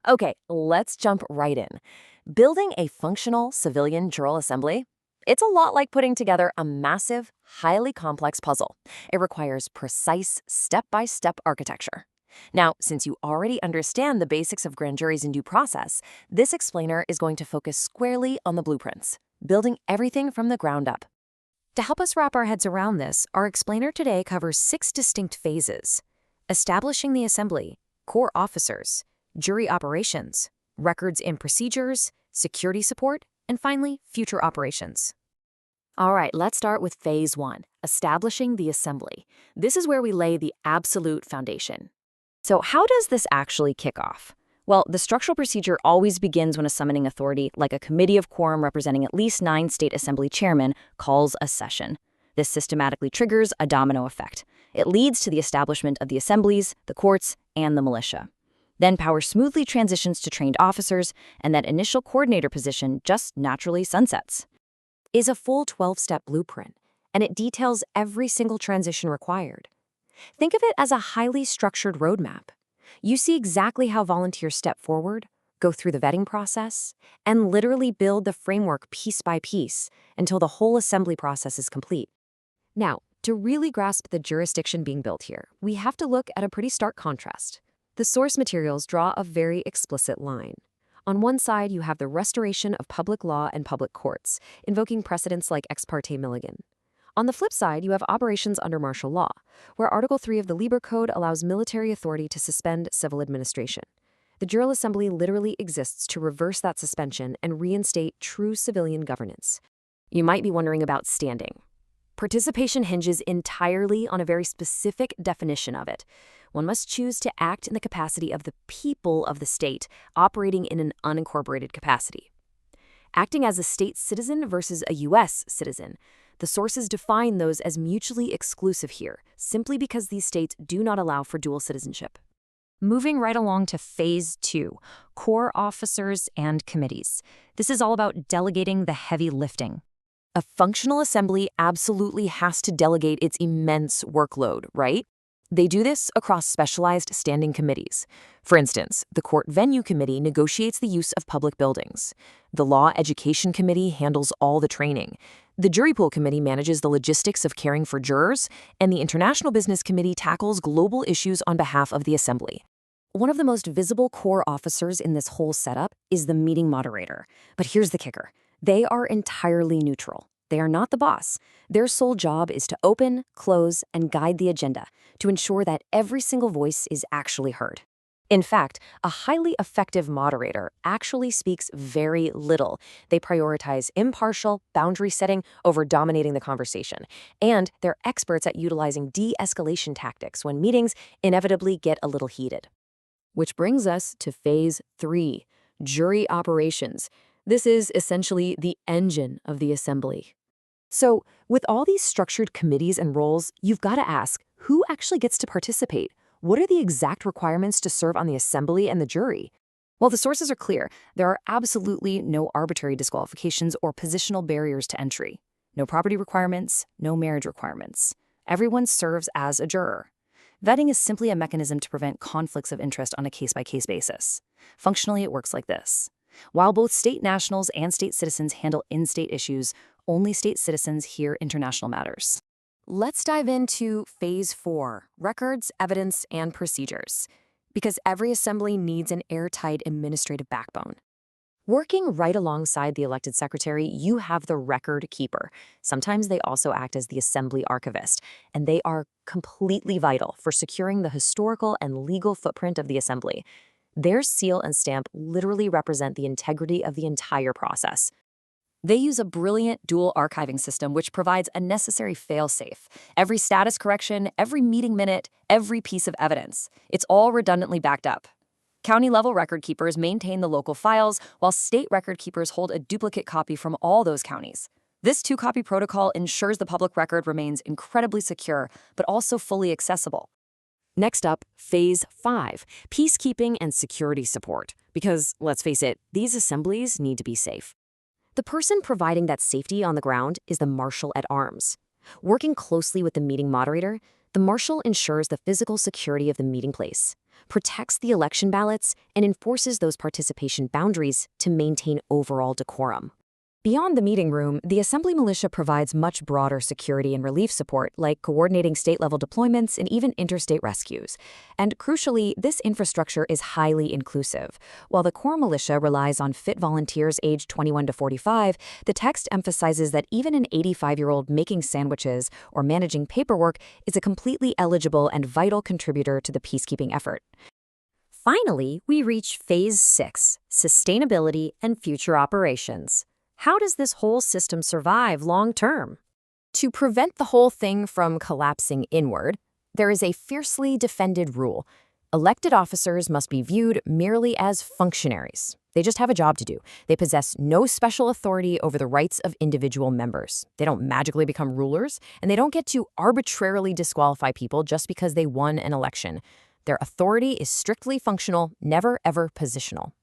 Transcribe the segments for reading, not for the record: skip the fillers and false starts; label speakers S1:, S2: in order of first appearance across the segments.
S1: Okay, let's jump right in. Building a functional civilian Jural assembly? It's a lot like putting together a massive, highly complex puzzle. It requires precise, step-by-step architecture. Now, since you already understand the basics of grand juries and due process, this explainer is going to focus squarely on the blueprints, building everything from the ground up.
S2: To help us wrap our heads around this, our explainer today covers 6 distinct phases: establishing the assembly, core officers, jury operations, records and procedures, security support, and finally, future operations.
S1: All right, let's start with phase one, establishing the assembly. This is where we lay the absolute foundation. So how does this actually kick off? Well, the structural procedure always begins when a summoning authority, like a committee of quorum representing at least 9 state assembly chairmen, calls a session. This systematically triggers a domino effect. It leads to the establishment of the assemblies, the courts, and the militia. Then power smoothly transitions to trained officers, and that initial coordinator position just naturally sunsets. Is a full 12-step blueprint, and it details every single transition required. Think of it as a highly structured roadmap. You see exactly how volunteers step forward, go through the vetting process, and literally build the framework piece by piece until the whole assembly process is complete. Now, to really grasp the jurisdiction being built here, we have to look at a pretty stark contrast. The source materials draw a very explicit line. On one side, you have the restoration of public law and public courts, invoking precedents like Ex parte Milligan. On the flip side, you have operations under martial law, where Article 3 of the Lieber Code allows military authority to suspend civil administration. The Jural Assembly literally exists to reverse that suspension and reinstate true civilian governance. You might be wondering about standing. Participation hinges entirely on a very specific definition of it. One must choose to act in the capacity of the people of the state, operating in an unincorporated capacity. Acting as a state citizen versus a U.S. citizen, the sources define those as mutually exclusive here, simply because these states do not allow for dual citizenship.
S2: Moving right along to phase 2, core officers and committees. This is all about delegating the heavy lifting.
S1: A functional assembly absolutely has to delegate its immense workload, right? They do this across specialized standing committees. For instance, the Court Venue Committee negotiates the use of public buildings. The Law Education Committee handles all the training. The Jury Pool Committee manages the logistics of caring for jurors, and the International Business Committee tackles global issues on behalf of the Assembly. One of the most visible core officers in this whole setup is the meeting moderator. But here's the kicker. They are entirely neutral. They are not the boss. Their sole job is to open, close, and guide the agenda to ensure that every single voice is actually heard. In fact, a highly effective moderator actually speaks very little. They prioritize impartial boundary setting over dominating the conversation. And they're experts at utilizing de-escalation tactics when meetings inevitably get a little heated. Which brings us to phase 3, jury operations. This is essentially the engine of the assembly. So, with all these structured committees and roles, you've got to ask, who actually gets to participate? What are the exact requirements to serve on the assembly and the jury? Well, the sources are clear. There are absolutely no arbitrary disqualifications or positional barriers to entry. No property requirements, no marriage requirements. Everyone serves as a juror. Vetting is simply a mechanism to prevent conflicts of interest on a case-by-case basis. Functionally, it works like this. While both state nationals and state citizens handle in-state issues, only state citizens hear international matters. Let's dive into phase 4, records, evidence, and procedures. Because every assembly needs an airtight administrative backbone. Working right alongside the elected secretary, you have the record keeper. Sometimes they also act as the assembly archivist, and they are completely vital for securing the historical and legal footprint of the assembly. Their seal and stamp literally represent the integrity of the entire process. They use a brilliant dual archiving system which provides a necessary fail-safe. Every status correction, every meeting minute, every piece of evidence. It's all redundantly backed up. County-level record keepers maintain the local files, while state record keepers hold a duplicate copy from all those counties. This 2-copy protocol ensures the public record remains incredibly secure, but also fully accessible. Next up, phase 5, peacekeeping and security support. Because, let's face it, these assemblies need to be safe. The person providing that safety on the ground is the marshal at arms. Working closely with the meeting moderator,
S2: The marshal ensures the physical security of the meeting place, protects the election ballots, and enforces those participation boundaries to maintain overall decorum. Beyond the meeting room, the Assembly Militia provides much broader security and relief support, like coordinating state-level deployments and even interstate rescues. And crucially, this infrastructure is highly inclusive. While the Core Militia relies on fit volunteers aged 21 to 45, the text emphasizes that even an 85-year-old making sandwiches or managing paperwork is a completely eligible and vital contributor to the peacekeeping effort. Finally, we reach Phase 6, Sustainability and Future Operations. How does this whole system survive long-term? To prevent the whole thing from collapsing inward, there is a fiercely defended rule. Elected officers must be viewed merely as functionaries. They just have a job to do. They possess no special authority over the rights of individual members. They don't magically become rulers, and they don't get to arbitrarily disqualify people just because they won an election. Their authority is strictly functional, never ever positional.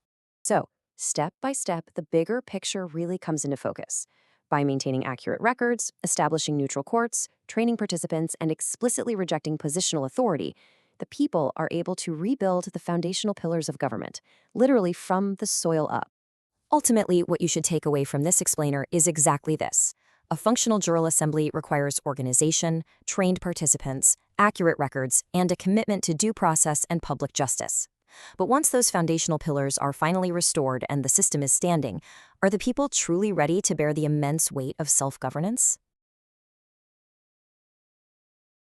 S2: So, step by step, the bigger picture really comes into focus. By maintaining accurate records, establishing neutral courts, training participants, and explicitly rejecting positional authority, the people are able to rebuild the foundational pillars of government, literally from the soil up. Ultimately, what you should take away from this explainer is exactly this. A functional Jural assembly requires organization, trained participants, accurate records, and a commitment to due process and public justice. But once those foundational pillars are finally restored and the system is standing, are the people truly ready to bear the immense weight of self-governance?